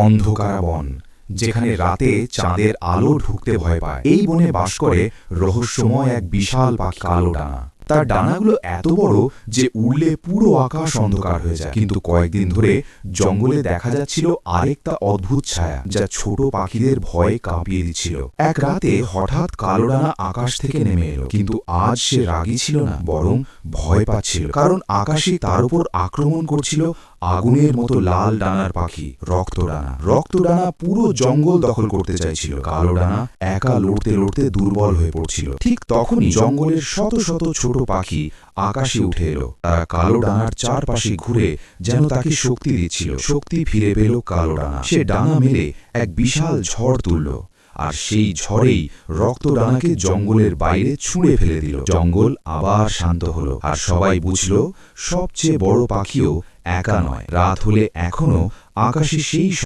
অন্ধকার বন, যেখানে রাতে চাঁদের আলো ঢুকতে ভয় পায়। এই বনে বাস করে রহস্যময় এক বিশাল পাখি, কালো ডানা। তার ডানাগুলো এত বড় যে উড়লে পুরো আকাশ অন্ধকার হয়ে যায়। কিন্তু কয়েকদিন ধরে জঙ্গলে দেখা যাচ্ছিল আরেকটা অদ্ভুত ছায়া, যা ছোট পাখিদের ভয়ে কাঁপিয়ে দিচ্ছিল। এক রাতে হঠাৎ কালো ডানা আকাশ থেকে নেমে এলো, কিন্তু আজ সে রাগী ছিল না, বরং ভয় পাচ্ছিল। কারণ আকাশে তার উপর আক্রমণ করছিল আগুনের মতো লাল ডানার পাখি, রক্তডানা। রক্তডানা পুরো জঙ্গল দখল করতে চাইছিল। কালো ডানা একা লড়তে লড়তে দুর্বল হয়ে পড়ছিল। ঠিক তখনই জঙ্গলের শত শত ছোট পাখি আকাশে উঠে এলো। তারা কালো ডানার চারপাশে ঘুরে যেন তাকে শক্তি দিচ্ছিল। শক্তি ফিরে পেল কালো ডানা। সে ডানা মেলে এক বিশাল ঝড় তুলল, আর সেই ঝড়েই রক্তডানাকে জঙ্গলের বাইরে ছুঁড়ে ফেলে দিল। জঙ্গল আবার শান্ত হলো, আর সবাই বুঝল সবচেয়ে বড় পাখিও একা নয়। রাত হলে এখনো আকাশে সেই